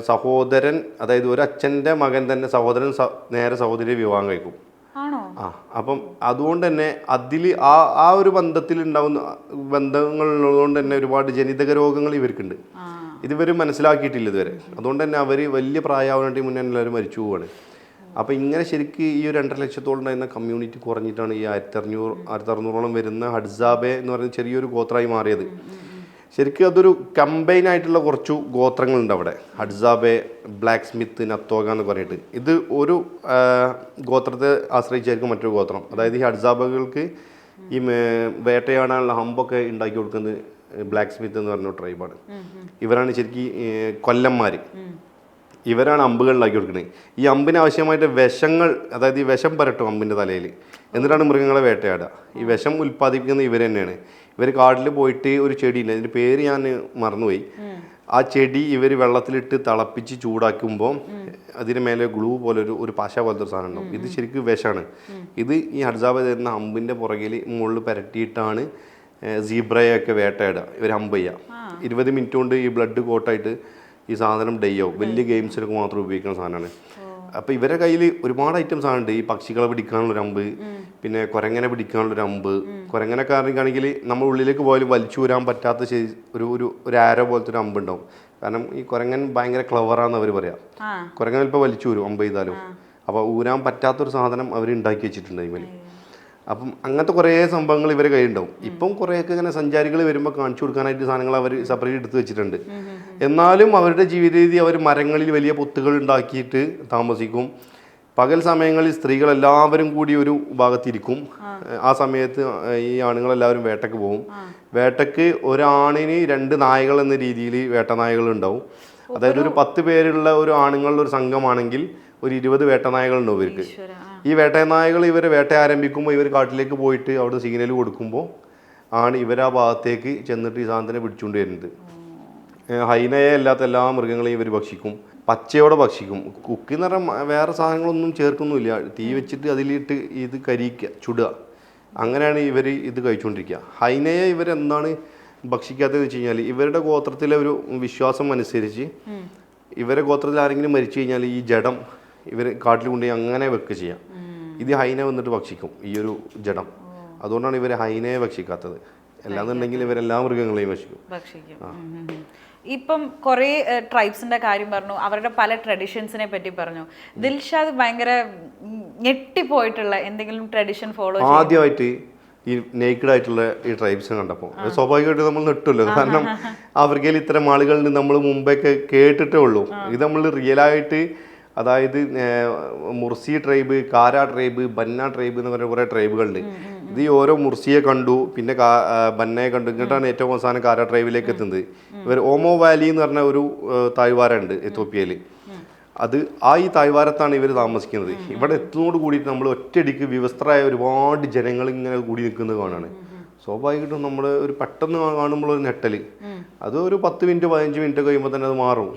സഹോദരൻ, അതായത് ഒരു അച്ഛൻ്റെ മകൻ തന്നെ സഹോദരൻ നേരെ സഹോദരിയെ വിവാഹം കഴിക്കും. അപ്പം അതുകൊണ്ട് തന്നെ അതിൽ ആ ഒരു ബന്ധത്തിൽ ഉണ്ടാവുന്ന ബന്ധങ്ങളുള്ളതുകൊണ്ട് തന്നെ ഒരുപാട് ജനിതക രോഗങ്ങൾ ഇവർക്കുണ്ട്. ഇതുവരെ മനസ്സിലാക്കിയിട്ടില്ല ഇതുവരെ. അതുകൊണ്ട് തന്നെ അവർ വലിയ പ്രായമാവേണ്ടി മുന്നേ എല്ലാവരും മരിച്ചു പോവാണ്. അപ്പോൾ ഇങ്ങനെ ശരിക്കും ഈ ഒരു 2.5 ലക്ഷത്തോളം ഉണ്ടായിരുന്ന കമ്മ്യൂണിറ്റി കുറഞ്ഞിട്ടാണ് ഈ 1600 വരുന്ന ഹഡ്സാബെ എന്ന് പറയുന്ന ചെറിയൊരു ഗോത്രമായി മാറിയത്. ശരിക്കും അതൊരു കമ്പൈനായിട്ടുള്ള കുറച്ചു ഗോത്രങ്ങളുണ്ട് അവിടെ. ഹഡ്സാബെ, ബ്ലാക്ക് സ്മിത്ത്, നത്തോഗ എന്ന് പറഞ്ഞിട്ട്. ഇത് ഒരു ഗോത്രത്തെ ആശ്രയിച്ചായിരിക്കും മറ്റൊരു ഗോത്രം. അതായത് ഈ ഹഡ്സാബകൾക്ക് ഈ വേട്ടയാടാനുള്ള ഹമ്പൊക്കെ ഉണ്ടാക്കി കൊടുക്കുന്നത് ബ്ലാക്ക് സ്മിത്ത് എന്ന് പറഞ്ഞ ട്രൈബാണ്. ഇവരാണ് ശരിക്കും കൊല്ലന്മാർ. ഇവരാണ് അമ്പുകൾ ഉണ്ടാക്കി കൊടുക്കുന്നത്. ഈ അമ്പിന് ആവശ്യമായിട്ട് വിഷങ്ങൾ, അതായത് ഈ വിഷം പരട്ടും അമ്പിൻ്റെ തലയിൽ, എന്നിട്ടാണ് മൃഗങ്ങളെ വേട്ടയാടുക. ഈ വിഷം ഉൽപ്പാദിപ്പിക്കുന്ന ഇവർ തന്നെയാണ്. ഇവർ കാട്ടിൽ പോയിട്ട് ഒരു ചെടിയുണ്ട്, അതിൻ്റെ പേര് ഞാൻ മറന്നുപോയി. ആ ചെടി ഇവർ വെള്ളത്തിലിട്ട് തിളപ്പിച്ച് ചൂടാക്കുമ്പോൾ അതിന് മേലെ ഗ്ലൂ പോലെ ഒരു പശ പോലത്തെ ഒരു സാധനം ഉണ്ടാവും. ഇത് ശരിക്കും വിഷമാണ്. ഇത് ഈ ഹഡ്സാബ തരുന്ന അമ്പിൻ്റെ പുറകിൽ മുകളിൽ പരട്ടിയിട്ടാണ് സീബ്രയൊക്കെ വേട്ടയാടുക. ഇവർ അമ്പ് ചെയ്യുക. 20 മിനിറ്റ് കൊണ്ട് ഈ ബ്ലഡ് കോട്ടായിട്ട് ഈ സാധനം ഡൈ ആവും. വലിയ ഗെയിംസിനൊക്കെ മാത്രം ഉപയോഗിക്കുന്ന സാധനമാണ്. അപ്പോൾ ഇവരുടെ കയ്യിൽ ഒരുപാട് ഐറ്റംസ് ആണ്. ഈ പക്ഷികളെ പിടിക്കാനുള്ളൊരു അമ്പ്, പിന്നെ കുരങ്ങനെ പിടിക്കാനുള്ളൊരു അമ്പ്. കുരങ്ങനൊക്കെ ആണെങ്കിൽ നമ്മൾ ഉള്ളിലേക്ക് പോയാലും വലിച്ചു വരാൻ പറ്റാത്ത ഒരു ആരോ പോലത്തെ ഒരു അമ്പ് ഉണ്ടാവും. കാരണം ഈ കുരങ്ങൻ ഭയങ്കര ക്ലവറാന്ന് അവർ പറയാം. കുരങ്ങൻ ഇപ്പോൾ വലിച്ചു വരും അമ്പ് ചെയ്താലും. അപ്പോൾ ഊരാൻ പറ്റാത്തൊരു സാധനം അവർ ഉണ്ടാക്കി വെച്ചിട്ടുണ്ട് ഇവർ. അപ്പം അങ്ങനത്തെ കുറേ സംഭവങ്ങൾ ഇവരെ കയ്യിലുണ്ടാവും. ഇപ്പം കുറേയൊക്കെ ഇങ്ങനെ സഞ്ചാരികൾ വരുമ്പോൾ കാണിച്ചു കൊടുക്കാനായിട്ട് സാധനങ്ങൾ അവർ സെപ്പറേറ്റ് എടുത്ത് വെച്ചിട്ടുണ്ട്. എന്നാലും അവരുടെ ജീവിത രീതി, അവർ മരങ്ങളിൽ വലിയ പൊത്തുകൾ ഉണ്ടാക്കിയിട്ട് താമസിക്കും. പകൽ സമയങ്ങളിൽ സ്ത്രീകളെല്ലാവരും കൂടി ഒരു ഭാഗത്തിരിക്കും. ആ സമയത്ത് ഈ ആണുങ്ങളെല്ലാവരും വേട്ടയ്ക്ക് പോകും. വേട്ടയ്ക്ക് ഒരാണിന് 2 നായകൾ എന്ന രീതിയിൽ വേട്ടനായകൾ ഉണ്ടാവും. അതായത് ഒരു 10 പേരുള്ള ഒരു ആണുങ്ങളുടെ ഒരു സംഘമാണെങ്കിൽ ഒരു 20 വേട്ടനായകളുണ്ടാവും ഇവർക്ക്. ഈ വേട്ടനായകൾ ഇവരെ വേട്ട ആരംഭിക്കുമ്പോൾ ഇവർ കാട്ടിലേക്ക് പോയിട്ട് അവിടെ സിഗ്നൽ കൊടുക്കുമ്പോൾ ആണ് ഇവർ ആ ഭാഗത്തേക്ക് ചെന്നിട്ട് ഈ സാധനത്തിനെ പിടിച്ചുകൊണ്ട് വരുന്നത്. ഹൈനയെ അല്ലാത്ത എല്ലാ മൃഗങ്ങളെയും ഇവർ ഭക്ഷിക്കും. പച്ചയോടെ ഭക്ഷിക്കും. കുക്കി എന്ന് പറഞ്ഞാൽ വേറെ സാധനങ്ങളൊന്നും ചേർക്കൊന്നുമില്ല. തീ വെച്ചിട്ട് അതിലിട്ട് ഇത് കരിക്കുക, ചുടുക. അങ്ങനെയാണ് ഇവർ ഇത് കഴിച്ചുകൊണ്ടിരിക്കുക. ഹൈനയെ ഇവരെന്താണ് ഭക്ഷിക്കാത്തതെന്ന് വെച്ച് കഴിഞ്ഞാൽ ഇവരുടെ ഗോത്രത്തിലെ ഒരു വിശ്വാസം അനുസരിച്ച് ഇവരെ ഗോത്രത്തിൽ ആരെങ്കിലും മരിച്ചു കഴിഞ്ഞാൽ ഈ ജഡം ഇവർ കാട്ടിൽ കൊണ്ടുപോയി അങ്ങനെ വെക്കുക ചെയ്യാം. ഇത് ഹൈന വന്നിട്ട് ഭക്ഷിക്കും ഈ ഒരു ജഡം. അതുകൊണ്ടാണ് ഇവർ ഹൈനയെ ഭക്ഷിക്കാത്തത്. അല്ലാന്നുണ്ടെങ്കിൽ ഇവരെല്ലാ മൃഗങ്ങളെയും ഭക്ഷിക്കും. ഇപ്പം കുറേ ട്രൈബ്സിന്റെ കാര്യം പറഞ്ഞു, അവരുടെ പല ട്രഡീഷൻസിനെ പറ്റി പറഞ്ഞു. ദിൽഷാദ് ഭയങ്കര ഞെട്ടിപ്പോയിട്ടുള്ള എന്തെങ്കിലും ട്രഡീഷൻ ഫോളോ ആദ്യമായിട്ട് ഈ നേക്കഡ് ആയിട്ടുള്ള ഈ ട്രൈബ്സിനെ കണ്ടപ്പോൾ സ്വാഭാവികമായിട്ട് നമ്മൾ നെട്ടുമല്ലോ. കാരണം ആഫ്രിക്കയിൽ ഇത്തരം ആളുകളിൽ നമ്മൾ മുമ്പൊക്കെ കേട്ടിട്ടേ ഉള്ളൂ. ഇത് നമ്മൾ റിയലായിട്ട്, അതായത് മുർസി ട്രൈബ്, കാര ട്രൈബ്, ബന്ന ട്രൈബ് എന്ന് പറഞ്ഞ കുറേ ട്രൈബുകളുണ്ട്. ഇത് ഈ ഓരോ മുർസിയെ കണ്ടു, പിന്നെ ബന്നയെ കണ്ടു, ഇങ്ങോട്ടാണ് ഏറ്റവും അവസാനം കാര ട്രൈബിലേക്ക് എത്തുന്നത്. ഇവർ ഓമോ വാലി എന്ന് പറഞ്ഞ ഒരു താഴ്വാരമുണ്ട് എത്യോപ്യയിൽ. ഈ താഴ്വാരത്താണ് ഇവർ താമസിക്കുന്നത്. ഇവിടെ എത്തുന്നതോട് കൂടിയിട്ട് നമ്മൾ ഒറ്റയടിക്ക് വിവസ്ത്രരായ ഒരുപാട് ജനങ്ങൾ ഇങ്ങനെ കൂടി നിൽക്കുന്നത് കാണാണ്. സ്വാഭാവികമായിട്ടും നമ്മൾ ഒരു പെട്ടെന്ന് കാണുമ്പോൾ ഒരു നെട്ടൽ, അത് ഒരു 10 മിനിറ്റ് 15 മിനിറ്റ് കഴിയുമ്പോൾ തന്നെ അത് മാറും.